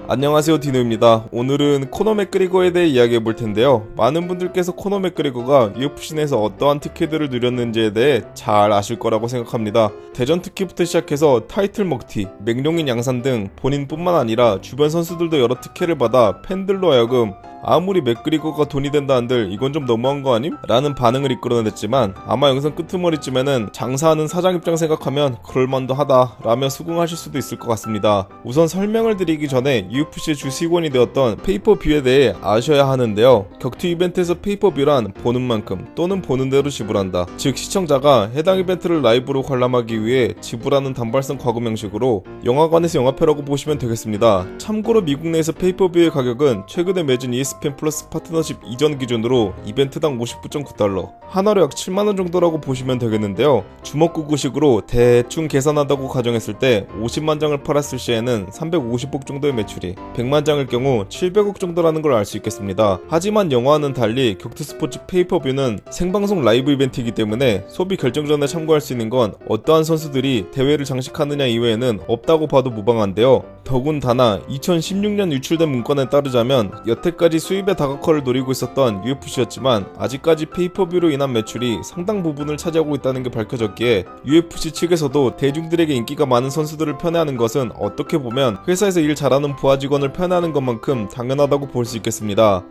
안녕하세요, 디노입니다. 오늘은 코너 맥그리거에 대해 이야기해 볼 텐데요. 많은 분들께서 코너 맥그리거가 UFC 내에서 어떠한 특혜들을 누렸는지에 대해 잘 아실 거라고 생각합니다. 대전 특혜부터 시작해서 타이틀 먹튀, 맹룡인 양산 등 본인뿐만 아니라 주변 선수들도 여러 특혜를 받아 팬들로 하여금 아무리 맥그리거가 돈이 된다 한들 이건 좀 너무한 거 아님? 라는 반응을 이끌어냈지만 아마 영상 끄트머리쯤에는 장사하는 사장 입장 생각하면 그럴만도 하다 라며 수긍하실 수도 있을 것 같습니다. 우선 설명을 드리기 전에 UFC 주식원이 되었던 페이퍼뷰에 대해 아셔야 하는데요. 격투 이벤트에서 페이퍼뷰란 보는 만큼 또는 보는 대로 지불한다. 즉 시청자가 해당 이벤트를 라이브로 관람하기 위해 지불하는 단발성 과금 형식으로 영화관에서 영화표라고 보시면 되겠습니다. 참고로 미국 내에서 페이퍼뷰의 가격은 최근에 맺은 ESPN 플러스 파트너십 이전 기준으로 이벤트당 59.9달러, 하나로 약 7만원 정도라고 보시면 되겠는데요. 주먹구구식으로 대충 계산한다고 가정했을 때 50만 장을 팔았을 시에는 350억 정도의 매출이, 100만 장일 경우 700억 정도라는 걸 알 수 있겠습니다. 하지만 영화와는 달리 격투 스포츠 페이퍼뷰는 생방송 라이브 이벤트이기 때문에 소비 결정전에 참고할 수 있는 건 어떠한 선수들이 대회를 장식하느냐 이외에는 없다고 봐도 무방한데요. 더군다나 2016년 유출된 문건에 따르자면 여태까지 수입의 다각화를 노리고 있었던 UFC였지만 아직까지 페이퍼뷰로 인한 매출이 상당 부분을 차지하고 있다는 게 밝혀졌기에 UFC 측에서도 대중들에게 인기가 많은 선수들을 편애하는 것은 어떻게 보면 회사에서 일 잘하는 부하 직원을 편애하는 것만큼 당연하다고 볼 수 있겠습니다.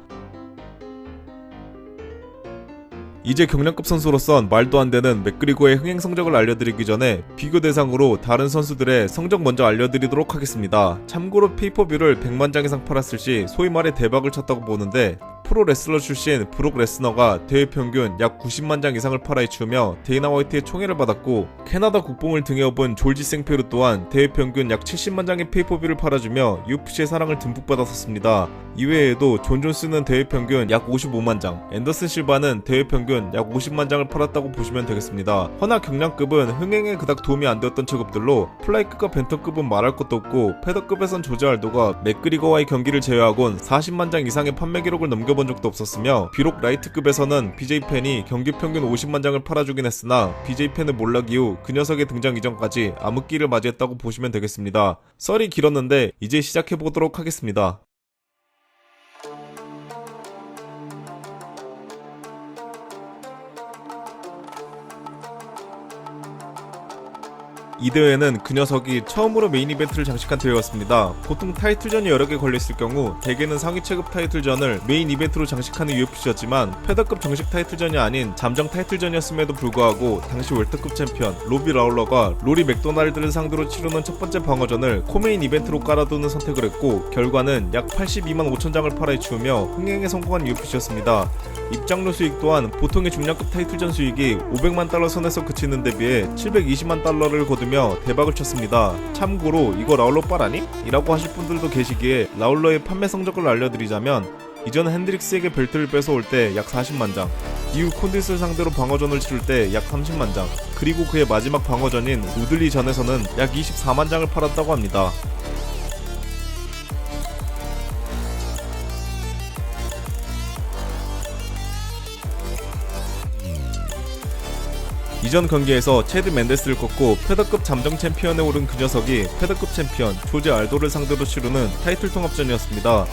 이제 경량급 선수로선 말도 안 되는 맥그리거의 흥행 성적을 알려드리기 전에 비교 대상으로 다른 선수들의 성적 먼저 알려드리도록 하겠습니다. 참고로 페이퍼뷰를 100만 장 이상 팔았을 시 소위 말해 대박을 쳤다고 보는데, 프로 레슬러 출신 브록 레스너가 대회 평균 약 90만 장 이상을 팔아헤치우며 데이나 화이트의 총애를 받았고, 캐나다 국뽕을 등에 업은 졸지 생페르 또한 대회 평균 약 70만 장의 페이퍼뷰를 팔아주며 UFC의 사랑을 듬뿍 받았었습니다. 이외에도 존 존스는 대회 평균 약 55만 장, 앤더슨 실바는 대회 평균 약 50만 장을 팔았다고 보시면 되겠습니다. 허나 경량급은 흥행에 그닥 도움이 안 되었던 체급들로 플라이급과 벤턴급은 말할 것도 없고, 패더급에선 조제 알도가 맥그리거와의 경기를 제외하곤 40만 장 이상의 판매 기록을 넘겨본 적도 없었으며, 비록 라이트급에서는 BJ 펜이 경기 평균 50만 장을 팔아주긴 했으나 BJ 펜의 몰락 이후 그 녀석의 등장 이전까지 암흑기를 맞이했다고 보시면 되겠습니다. 썰이 길었는데 이제 시작해보도록 하겠습니다. 이 대회는 그 녀석이 처음으로 메인 이벤트를 장식한 대회였습니다. 보통 타이틀전이 여러 개 걸려있을 경우 대개는 상위 체급 타이틀전을 메인 이벤트로 장식하는 UFC였지만, 패더급 정식 타이틀전이 아닌 잠정 타이틀전이었음에도 불구하고 당시 웰터급 챔피언 로비 라울러가 로리 맥도날드를 상대로 치르는 첫 번째 방어전을 코메인 이벤트로 깔아두는 선택을 했고, 결과는 약 82만 5천 장을 팔아헤치우며 흥행에 성공한 UFC였습니다. 입장료 수익 또한 보통의 중량급 타이틀전 수익이 500만 달러 선에서 그치는 데 비해 720만 달러를 거두며 대박을 쳤습니다. 참고로 이거 라울러 빨 아니? 이라고 하실 분들도 계시기에 라울러의 판매 성적을 알려드리자면, 이전 핸드릭스에게 벨트를 뺏어올 때 약 40만 장, 이후 콘디스를 상대로 방어전을 치를 때 약 30만 장, 그리고 그의 마지막 방어전인 우들리 전에서는 약 24만 장을 팔았다고 합니다. 이전 경기에서 체드 맨데스를 꺾고 패더급 잠정 챔피언에 오른 그 녀석이 패더급 챔피언 조제 알도를 상대로 치르는 타이틀 통합전이었습니다.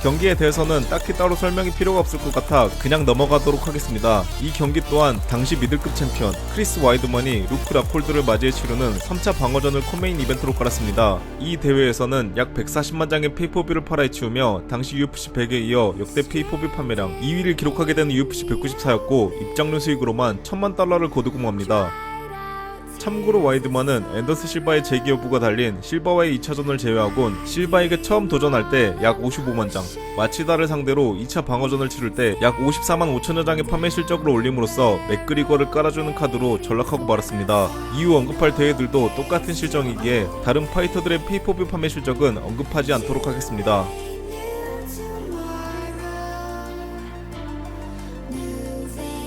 경기에 대해서는 딱히 따로 설명이 필요가 없을 것 같아 그냥 넘어가도록 하겠습니다. 이 경기 또한 당시 미들급 챔피언 크리스 와이드먼이 루크 라폴드를 맞이해 치르는 3차 방어전을 코메인 이벤트로 깔았습니다. 이 대회에서는 약 140만 장의 페이퍼뷰를 팔아헤치우며 당시 UFC 100에 이어 역대 페이퍼뷰 판매량 2위를 기록하게 되는 UFC 194였고, 입장료 수익으로만 1000만 달러를 거두고 맙니다. 참고로 와이드만은 앤더스 실바의 재기 여부가 달린 실바와의 2차전을 제외하곤 실바에게 처음 도전할 때 약 55만 장, 마치다를 상대로 2차 방어전을 치를 때 약 54만 5천여 장의 판매 실적을 올림으로써 맥그리거를 깔아주는 카드로 전락하고 말았습니다. 이후 언급할 대회들도 똑같은 실정이기에 다른 파이터들의 페이퍼뷰 판매 실적은 언급하지 않도록 하겠습니다.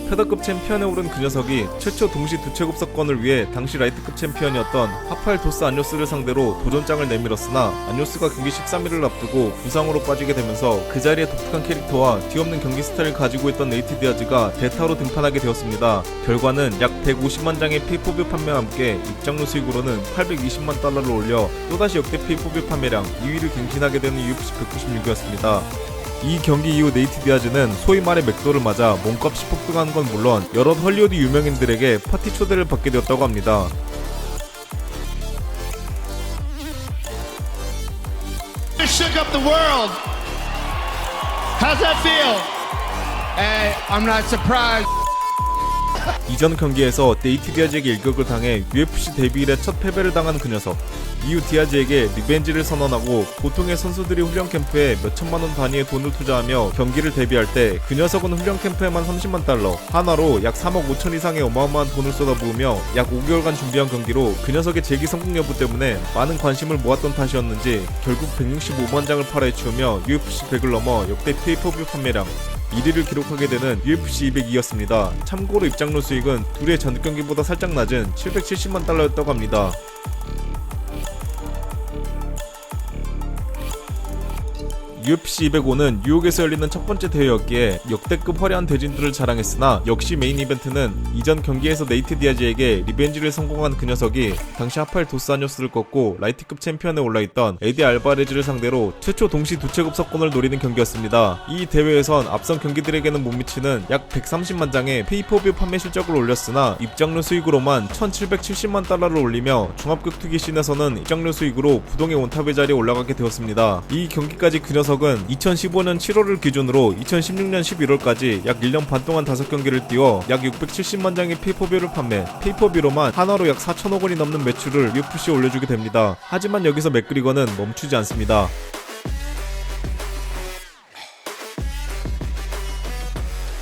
페더급 챔피언에 오른 그 녀석이 최초 동시 두 체급석권을 위해 당시 라이트급 챔피언이었던 하파엘 도스 안요스를 상대로 도전장을 내밀었으나 안요스가 경기 13일을 앞두고 부상으로 빠지게 되면서 그 자리에 독특한 캐릭터와 뒤없는 경기 스타일을 가지고 있던 네이트 디아즈가 대타로 등판하게 되었습니다. 결과는 약 150만 장의 페이퍼뷰 판매와 함께 입장료 수익으로는 820만 달러를 올려 또다시 역대 페이퍼뷰 판매량 2위를 갱신하게 되는 UFC 196이었습니다. 이 경기 이후 네이트 디아즈는 소위 말해 맥도를 맞아 몸값이 폭등한 건 물론 여러 헐리우드 유명인들에게 파티 초대를 받게 되었다고 합니다. Shook up the world. How's that feel? Hey, I'm not surprised. 이전 경기에서 네이트 디아즈에게 일격을 당해 UFC 데뷔 이래 첫 패배를 당한 그 녀석. 이후 디아즈에게 리벤지를 선언하고 보통의 선수들이 훈련 캠프에 몇천만원 단위의 돈을 투자하며 경기를 대비할 때 그 녀석은 훈련 캠프에만 30만 달러, 한화로 약 3억 5천 이상의 어마어마한 돈을 쏟아부으며 약 5개월간 준비한 경기로 그 녀석의 재기 성공 여부 때문에 많은 관심을 모았던 탓이었는지 결국 165만 장을 팔아헤치우며 UFC 100을 넘어 역대 페이퍼뷰 판매량 1위를 기록하게 되는 UFC 202였습니다. 참고로 입장료 수익은 둘의 전 경기보다 살짝 낮은 770만 달러였다고 합니다. UFC 205는 뉴욕에서 열리는 첫 번째 대회였기에 역대급 화려한 대진들을 자랑했으나 역시 메인 이벤트는 이전 경기에서 네이트 디아즈에게 리벤지를 성공한 그 녀석이 당시 하파엘 도스 안요스를 꺾고 라이트급 챔피언에 올라있던 에디 알바레즈를 상대로 최초 동시 두 체급 석권을 노리는 경기였습니다. 이 대회에선 앞선 경기들에게는 못 미치는 약 130만 장의 페이퍼뷰 판매 실적을 올렸으나 입장료 수익으로만 1770만 달러를 올리며 종합격투기 씬에서는 입장료 수익으로 부동의 원탑의 자리에 올라가게 되었습니다. 이 경기까지 그 녀석은 2015년 7월을 기준으로 2016년 11월까지 약 1년 반 동안 5경기를 뛰어 약 670만 장의 페이퍼뷰를 판매, 페이퍼뷰로만 한화로 약 4천억 원이 넘는 매출을 UFC에 올려주게 됩니다. 하지만 여기서 맥그리거는 멈추지 않습니다.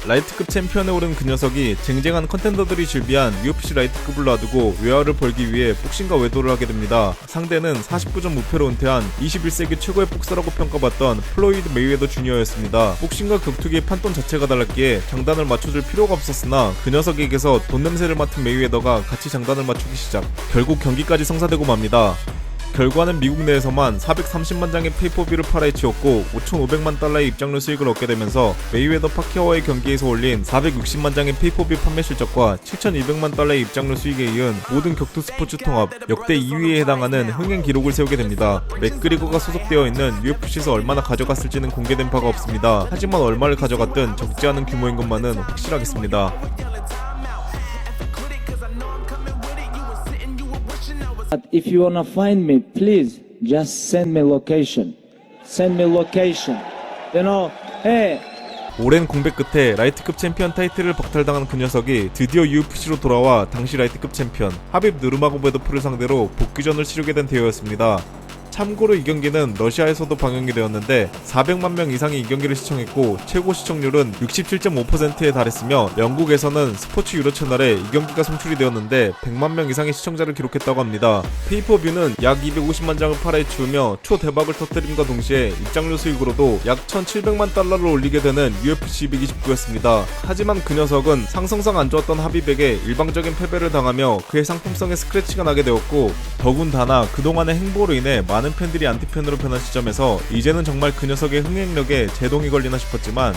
라이트급 챔피언에 오른 그 녀석이 쟁쟁한 컨텐더들이 즐비한 UFC 라이트급을 놔두고 외화를 벌기 위해 복싱과 외도를 하게 됩니다. 상대는 49전 무패로 은퇴한 21세기 최고의 복서라고 평가받던 플로이드 메이웨더 주니어였습니다. 복싱과 격투기의 판돈 자체가 달랐기에 장단을 맞춰줄 필요가 없었으나 그 녀석에게서 돈 냄새를 맡은 메이웨더가 같이 장단을 맞추기 시작. 결국 경기까지 성사되고 맙니다. 결과는 미국 내에서만 430만 장의 페이퍼뷰를 팔아헤치웠고 5,500만 달러의 입장료 수익을 얻게 되면서 메이웨더 파키아와의 경기에서 올린 460만 장의 페이퍼뷰 판매 실적과 7,200만 달러의 입장료 수익에 이은 모든 격투 스포츠 통합 역대 2위에 해당하는 흥행 기록을 세우게 됩니다. 맥그리거가 소속되어 있는 UFC에서 얼마나 가져갔을지는 공개된 바가 없습니다. 하지만 얼마를 가져갔든 적지 않은 규모인 것만은 확실하겠습니다. If you wanna find me, please just send me location. Send me location. You know, hey. 오랜 공백 끝에 라이트급 챔피언 타이틀을 박탈당한 그 녀석이 드디어 UFC로 돌아와 당시 라이트급 챔피언 하빕 누르마고베도프를 상대로 복귀전을 치르게 된 대회였습니다. 참고로 이 경기는 러시아에서도 방영이 되었는데 400만 명 이상이 이 경기를 시청했고 최고 시청률은 67.5%에 달했으며 영국에서는 스포츠 유로 채널에 이 경기가 송출이 되었는데 100만 명 이상의 시청자를 기록했다고 합니다. 페이퍼뷰는 약 250만 장을 팔아헤치우며 초대박을 터뜨림과 동시에 입장료 수익으로도 약 1700만 달러를 올리게 되는 UFC 229였습니다. 하지만 그 녀석은 상성상 안 좋았던 하빕에게 일방적인 패배를 당하며 그의 상품성에 스크래치가 나게 되었고 더군다나 그동안의 행보로 인해 많은 팬들이 안티팬으로 변한 시점에서 이제는 정말 그 녀석의 흥행력에 제동이 걸리나 싶었지만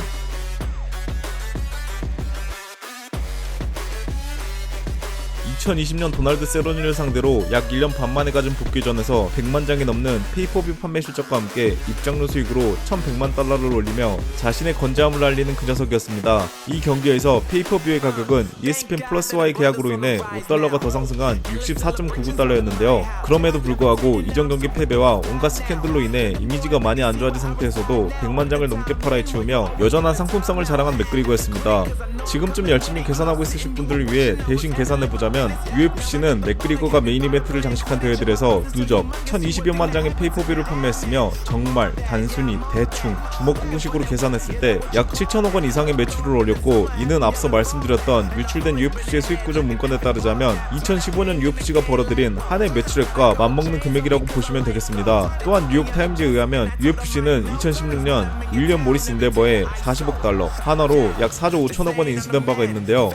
2020년 도널드 세로니를 상대로 약 1년 반 만에 가진 복귀전에서 100만 장이 넘는 페이퍼뷰 판매 실적과 함께 입장료 수익으로 1100만 달러를 올리며 자신의 건재함을 알리는 그 녀석이었습니다. 이 경기에서 페이퍼뷰의 가격은 ESPN 플러스와의 계약으로 인해 5달러가 더 상승한 64.99달러였는데요. 그럼에도 불구하고 이전 경기 패배와 온갖 스캔들로 인해 이미지가 많이 안 좋아진 상태에서도 100만 장을 넘게 팔아헤치우며 여전한 상품성을 자랑한 맥그리거였습니다. 지금쯤 열심히 계산하고 있으실 분들을 위해 대신 계산해보자면 UFC는 맥그리거가 메인 이벤트를 장식한 대회들에서 누적 1020여만 장의 페이퍼뷰를 판매했으며 정말 단순히 대충 주먹구구식으로 계산했을 때 약 7천억 원 이상의 매출을 올렸고 이는 앞서 말씀드렸던 유출된 UFC의 수익구조 문건에 따르자면 2015년 UFC가 벌어들인 한 해 매출액과 맞먹는 금액이라고 보시면 되겠습니다. 또한 뉴욕타임즈에 의하면 UFC는 2016년 윌리엄 모리스 인데버에 40억 달러, 한화로 약 4조 5천억 원이 많이 인수된 바가 있는데요.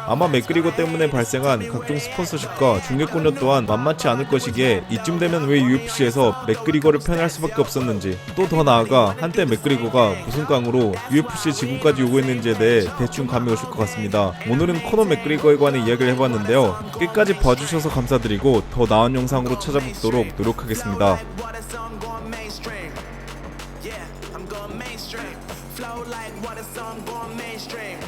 아마 맥그리거 때문에 발생한 각종 스폰서십과 중개권료 또한 만만치 않을 것이기에 이쯤 되면 왜 UFC에서 맥그리거를 편애할 수밖에 없었는지, 또 더 나아가 한때 맥그리거가 무슨 깡으로 UFC 지금까지 요구했는지에 대해 대충 감이 오실 것 같습니다. 오늘은 코너 맥그리거에 관해 이야기를 해봤는데요. 끝까지 봐주셔서 감사드리고 더 나은 영상으로 찾아뵙도록 노력하겠습니다. Flow like water, so I'm going mainstream.